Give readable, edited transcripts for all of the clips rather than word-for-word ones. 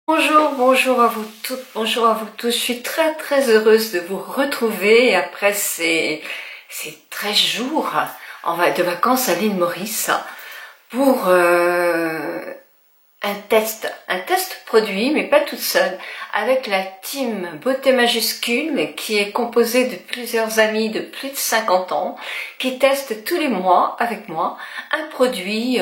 Bonjour, bonjour à vous toutes, bonjour à vous tous. Je suis très heureuse de vous retrouver après ces 13 jours de vacances à l'île Maurice pour un test produit, mais pas toute seule, avec la team Beauté Majuscule qui est composée de plusieurs amis de plus de 50 ans qui testent tous les mois avec moi un produit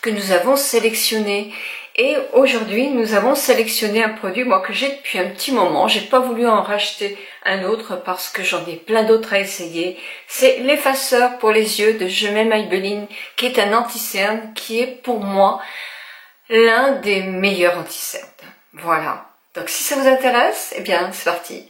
que nous avons sélectionné. Et aujourd'hui, nous avons sélectionné un produit, moi, que j'ai depuis un petit moment. J'ai pas voulu en racheter un autre parce que j'en ai plein d'autres à essayer. C'est l'effaceur pour les yeux de Jemay Maybelline, qui est un anti-cerne, qui est pour moi l'un des meilleurs anti-cernes. Voilà. Donc si ça vous intéresse, eh bien, c'est parti.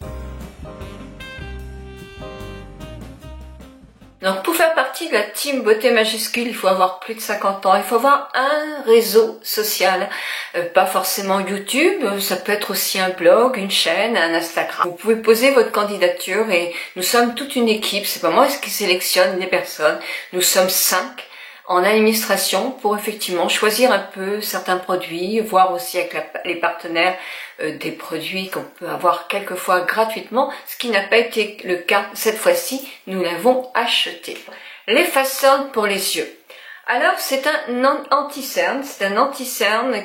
Donc pour faire partie de la team Beauté Majuscule, il faut avoir plus de 50 ans, il faut avoir un réseau social, pas forcément YouTube, ça peut être aussi un blog, une chaîne, un Instagram. Vous pouvez poser votre candidature et nous sommes toute une équipe, c'est pas moi qui sélectionne les personnes, nous sommes 5 en administration pour effectivement choisir un peu certains produits, voir aussi avec les partenaires des produits qu'on peut avoir quelquefois gratuitement, ce qui n'a pas été le cas cette fois-ci, nous l'avons acheté. L'effaceur pour les yeux. Alors c'est un anti-cerne,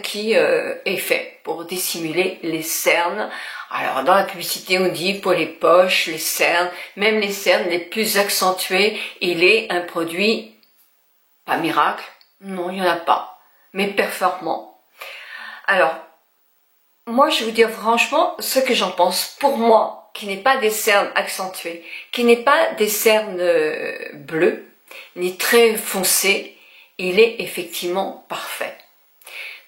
qui est fait pour dissimuler les cernes. Alors dans la publicité on dit pour les poches, les cernes, même les cernes les plus accentuées, il est un produit pas miracle, non, il n'y en a pas, mais performant. Alors, moi je vais vous dire franchement ce que j'en pense. Pour moi, qui n'est pas des cernes accentuées, qui n'est pas des cernes bleues, ni très foncées, il est effectivement parfait.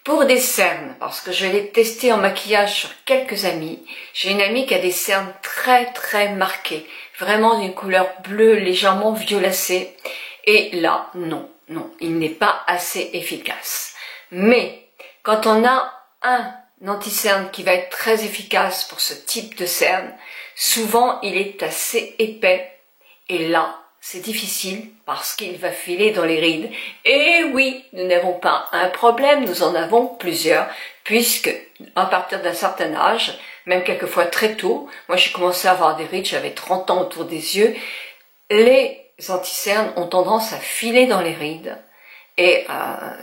Pour des cernes, parce que je l'ai testé en maquillage sur quelques amis, j'ai une amie qui a des cernes très marquées, vraiment d'une couleur bleue légèrement violacée, et là, non, il n'est pas assez efficace. Mais, quand on a un anti-cerne qui va être très efficace pour ce type de cerne, souvent il est assez épais, et là, c'est difficile parce qu'il va filer dans les rides. Et oui, nous n'avons pas un problème, nous en avons plusieurs, puisque à partir d'un certain âge, même quelquefois très tôt, moi j'ai commencé à avoir des rides, j'avais 30 ans autour des yeux, les anti-cernes ont tendance à filer dans les rides, et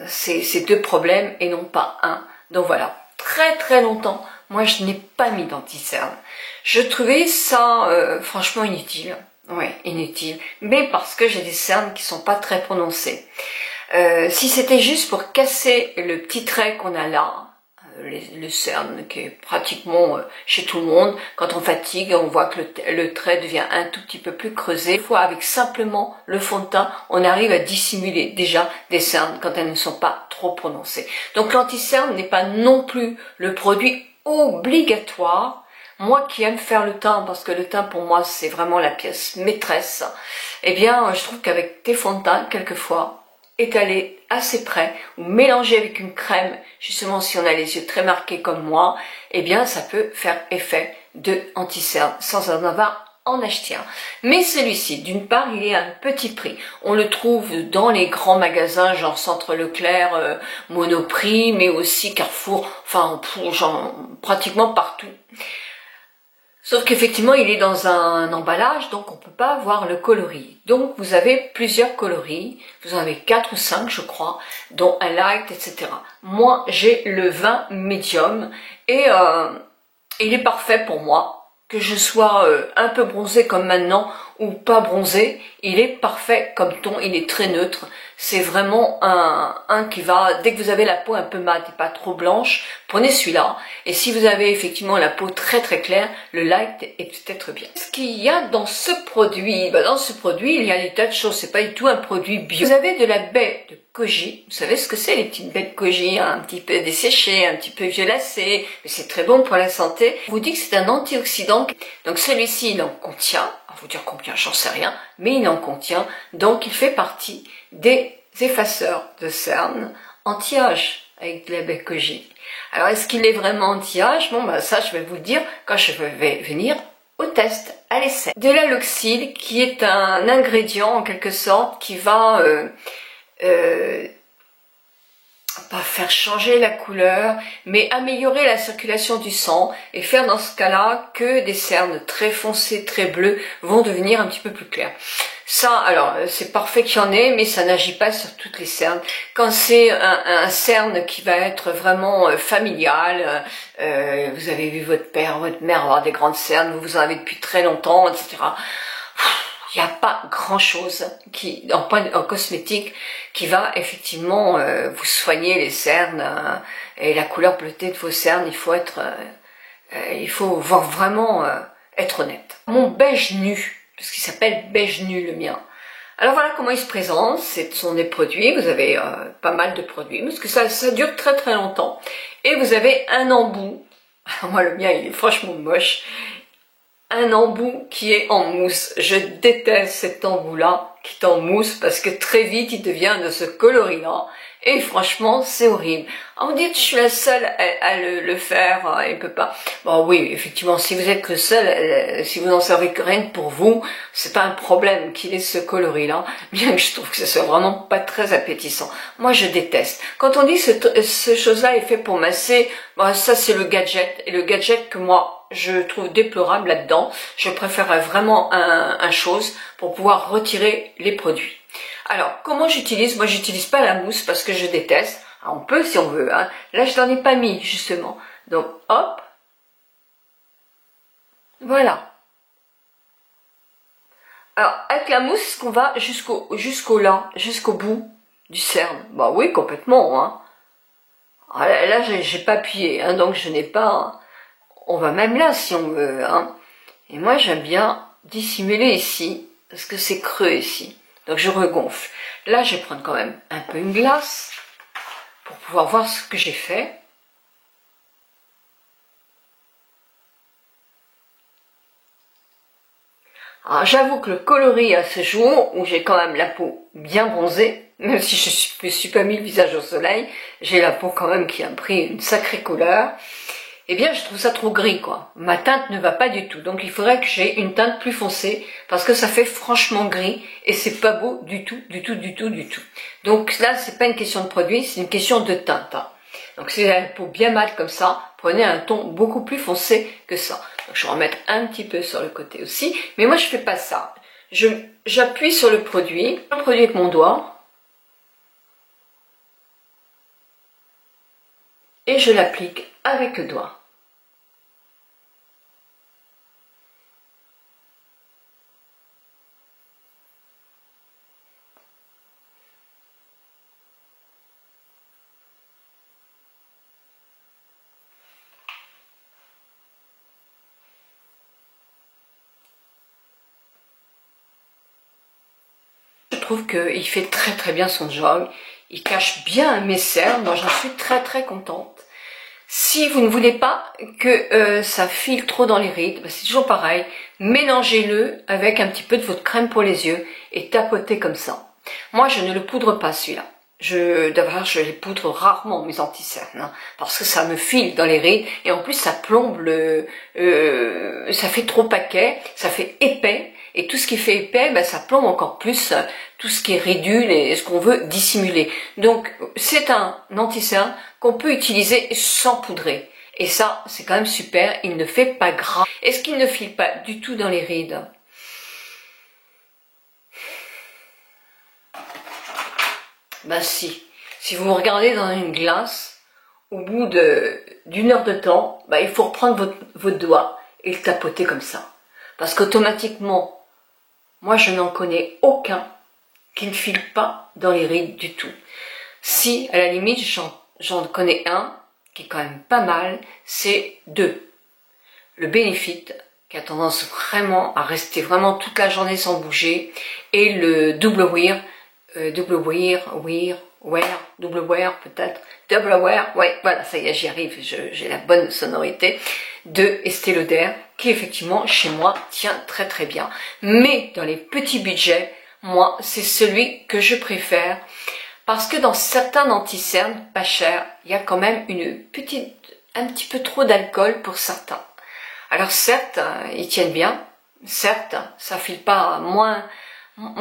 c'est deux problèmes et non pas un. Donc voilà, très longtemps, moi je n'ai pas mis d'anti-cerne. Je trouvais ça franchement inutile. Oui, inutile, mais parce que j'ai des cernes qui sont pas très prononcées. Si c'était juste pour casser le petit trait qu'on a là, le cerne qui est pratiquement chez tout le monde, quand on fatigue, on voit que le trait devient un tout petit peu plus creusé. Des fois, avec simplement le fond de teint, on arrive à dissimuler déjà des cernes quand elles ne sont pas trop prononcées. Donc l'anti-cerne n'est pas non plus le produit obligatoire. Moi qui aime faire le teint, parce que le teint pour moi c'est vraiment la pièce maîtresse, eh bien je trouve qu'avec des fonds de teint, quelquefois, étaler assez près, ou mélanger avec une crème, justement si on a les yeux très marqués comme moi, eh bien ça peut faire effet de anti-cerne sans en avoir en acheter un. Mais celui-ci, d'une part, il est à un petit prix. On le trouve dans les grands magasins, genre Centre Leclerc, Monoprix, mais aussi Carrefour, enfin pratiquement partout. Sauf qu'effectivement, il est dans un emballage, donc on ne peut pas voir le coloris. Donc vous avez plusieurs coloris, vous en avez 4 ou 5 je crois, dont un light, etc. Moi, j'ai le 20 médium, et il est parfait pour moi. Que je sois un peu bronzée comme maintenant, ou pas bronzée, il est parfait comme ton, il est très neutre. C'est vraiment un qui va, dès que vous avez la peau un peu mate et pas trop blanche, prenez celui-là. Et si vous avez effectivement la peau très claire, le light est peut-être bien. Ce qu'il y a dans ce produit, dans ce produit, il y a des tas de choses, c'est pas du tout un produit bio. Vous avez de la baie de koji, vous savez ce que c'est les petites baies de koji, un petit peu desséchées, un petit peu violacées, mais c'est très bon pour la santé. Je vous dis que c'est un antioxydant, donc celui-ci il en contient, vous dire combien, j'en sais rien, mais il en contient, donc il fait partie des effaceurs de cernes anti-âge avec de la baie koji. Alors est-ce qu'il est vraiment anti-âge? Bon ça je vais vous le dire quand je vais venir au test, à l'essai. De l'aloxyl qui est un ingrédient en quelque sorte qui va pas faire changer la couleur, mais améliorer la circulation du sang et faire dans ce cas-là que des cernes très foncées, très bleues vont devenir un petit peu plus claires. Ça, alors, c'est parfait qu'il y en ait, mais ça n'agit pas sur toutes les cernes. Quand c'est un cerne qui va être vraiment familial, vous avez vu votre père, votre mère avoir des grandes cernes, vous en avez depuis très longtemps, etc. Il n'y a pas grand-chose qui, en cosmétique, qui va effectivement vous soigner les cernes et la couleur bleutée de vos cernes. Il faut vraiment être honnête. Mon beige nu, parce qu'il s'appelle beige nu le mien. Alors voilà comment il se présente. Ce sont des produits. Vous avez pas mal de produits parce que ça dure très très longtemps. Et vous avez un embout. Moi le mien il est franchement moche. Un embout qui est en mousse. Je déteste cet embout-là qui est en mousse parce que très vite il devient de ce coloris-là. Et franchement, c'est horrible. On me dit que je suis la seule à le faire, et peut pas. Bon oui, effectivement, si vous êtes le seul, si vous n'en servez que rien que pour vous, c'est pas un problème qu'il ait ce coloris-là, bien que je trouve que ce soit vraiment pas très appétissant. Moi, je déteste. Quand on dit que ce chose-là est fait pour masser, bon, ça c'est le gadget, et le gadget que moi, je trouve déplorable là-dedans. Je préférerais vraiment un chose pour pouvoir retirer les produits. Alors, comment j'utilise? Moi, j'utilise pas la mousse parce que je déteste. Alors, on peut si on veut, hein. Là, je n'en ai pas mis, justement. Donc, hop. Voilà. Alors, avec la mousse, est-ce qu'on va jusqu'au bout du cerne? Bah oui, complètement, hein. Alors, là, j'ai pas appuyé, hein, donc je n'ai pas... On va même là, si on veut, hein. Et moi, j'aime bien dissimuler ici, parce que c'est creux ici. Donc je regonfle. Là, je vais prendre quand même un peu une glace pour pouvoir voir ce que j'ai fait. Alors j'avoue que le coloris à ce jour, où j'ai quand même la peau bien bronzée, même si je ne suis pas mis le visage au soleil, j'ai la peau quand même qui a pris une sacrée couleur. Eh bien, je trouve ça trop gris, quoi. Ma teinte ne va pas du tout. Donc, il faudrait que j'ai une teinte plus foncée, parce que ça fait franchement gris, et c'est pas beau du tout, du tout, du tout, du tout. Donc là, c'est pas une question de produit, c'est une question de teinte, hein. Donc, si vous avez la peau bien mate comme ça, prenez un ton beaucoup plus foncé que ça. Donc, je vais en mettre un petit peu sur le côté aussi, mais moi, je fais pas ça. J'appuie sur le produit avec mon doigt, et je l'applique avec le doigt. Je trouve qu'il fait très très bien son job, il cache bien mes cernes, moi j'en suis très très contente. Si vous ne voulez pas que ça file trop dans les rides, bah c'est toujours pareil, mélangez-le avec un petit peu de votre crème pour les yeux et tapotez comme ça. Moi je ne le poudre pas celui-là. D'abord je les poudre rarement mes anti-cernes, hein, parce que ça me file dans les rides et en plus ça plombe ça fait trop paquet, ça fait épais. Et tout ce qui fait épais, ben, ça plombe encore plus tout ce qui est ridule et ce qu'on veut dissimuler. Donc, c'est un anti-cerne qu'on peut utiliser sans poudrer. Et ça, c'est quand même super, il ne fait pas gras. Est-ce qu'il ne file pas du tout dans les rides? Ben si. Si vous regardez dans une glace, au bout d'une heure de temps, ben, il faut reprendre votre doigt et le tapoter comme ça. Parce qu'automatiquement, moi, je n'en connais aucun qui ne file pas dans les rides du tout. Si, à la limite, j'en connais un qui est quand même pas mal, c'est le Benefit, qui a tendance vraiment à rester vraiment toute la journée sans bouger, et le Double Wear peut-être, Double Wear, ouais, voilà, ça y est, j'y arrive, j'ai la bonne sonorité, de Estée Lauder, qui effectivement, chez moi, tient très très bien. Mais dans les petits budgets, moi, c'est celui que je préfère, parce que dans certains anti-cernes pas chers, il y a quand même un petit peu trop d'alcool pour certains. Alors certes, ils tiennent bien, certes, ça file pas moins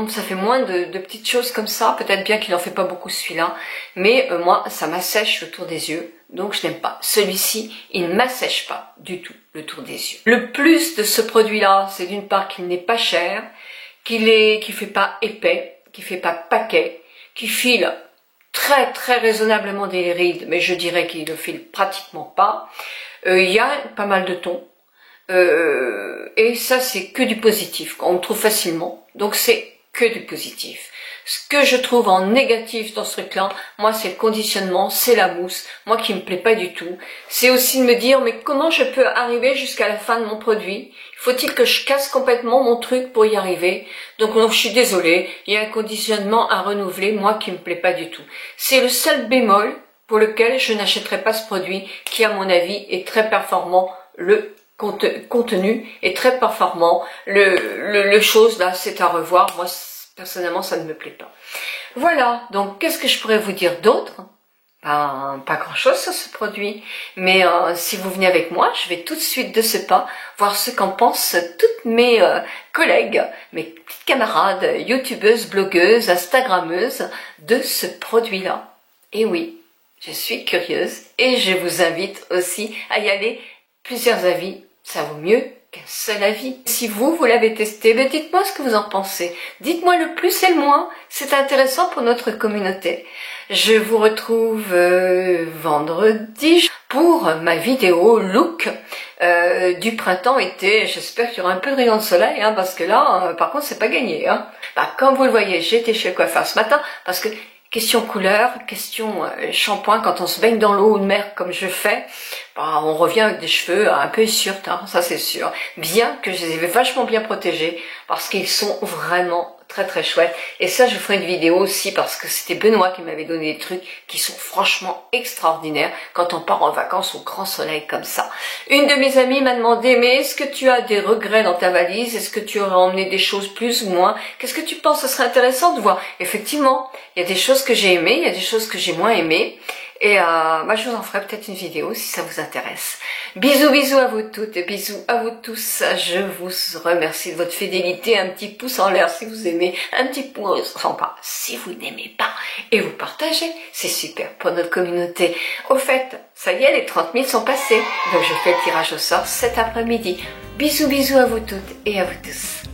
Ça fait moins de petites choses comme ça. Peut-être bien qu'il en fait pas beaucoup celui-là. Mais moi, ça m'assèche le tour des yeux. Donc je n'aime pas. Celui-ci, il ne m'assèche pas du tout le tour des yeux. Le plus de ce produit-là, c'est d'une part qu'il n'est pas cher, qu'il fait pas épais, qu'il fait pas paquet, qu'il file très très raisonnablement des rides, mais je dirais qu'il ne file pratiquement pas. Il y a pas mal de tons. Et ça, c'est que du positif. On le trouve facilement. Donc c'est que du positif. Ce que je trouve en négatif dans ce truc-là, moi, c'est le conditionnement, c'est la mousse, moi qui me plaît pas du tout. C'est aussi de me dire, mais comment je peux arriver jusqu'à la fin de mon produit? Faut-il que je casse complètement mon truc pour y arriver? Donc je suis désolée, il y a un conditionnement à renouveler, moi qui me plaît pas du tout. C'est le seul bémol pour lequel je n'achèterai pas ce produit, qui à mon avis est très performant. Le contenu est très performant. Le chose là, c'est à revoir. Moi, personnellement, ça ne me plaît pas. Voilà, donc qu'est-ce que je pourrais vous dire d'autre? Pas grand-chose sur ce produit, mais si vous venez avec moi, je vais tout de suite de ce pas voir ce qu'en pensent toutes mes collègues, mes petites camarades, youtubeuses, blogueuses, instagrammeuses de ce produit-là. Et oui, je suis curieuse et je vous invite aussi à y aller. Plusieurs avis, ça vaut mieux qu'un seul avis. Si vous l'avez testé, ben dites-moi ce que vous en pensez. Dites-moi le plus et le moins, c'est intéressant pour notre communauté. Je vous retrouve vendredi pour ma vidéo look du printemps-été. J'espère qu'il y aura un peu de rayon de soleil, hein, parce que là, par contre, c'est pas gagné. Hein. Comme vous le voyez, j'ai été chez le coiffeur ce matin, parce que question couleur, question shampoing, quand on se baigne dans l'eau de mer comme je fais, on revient avec des cheveux un peu surtes, hein, ça c'est sûr. Bien que je les ai vachement bien protégés, parce qu'ils sont vraiment très très chouettes. Et ça, je ferai une vidéo aussi, parce que c'était Benoît qui m'avait donné des trucs qui sont franchement extraordinaires quand on part en vacances au grand soleil comme ça. Une de mes amies m'a demandé, mais est-ce que tu as des regrets dans ta valise? Est-ce que tu aurais emmené des choses plus ou moins? Qu'est-ce que tu penses? Ce serait intéressant de voir. Effectivement, il y a des choses que j'ai aimées, il y a des choses que j'ai moins aimées. Et je vous en ferai peut-être une vidéo si ça vous intéresse. Bisous, bisous à vous toutes et bisous à vous tous. Je vous remercie de votre fidélité. Un petit pouce en l'air si vous aimez, un petit pouce en bas si vous n'aimez pas. Et vous partagez, c'est super pour notre communauté. Au fait, ça y est, les 30 000 sont passés. Donc je fais le tirage au sort cet après-midi. Bisous, bisous à vous toutes et à vous tous.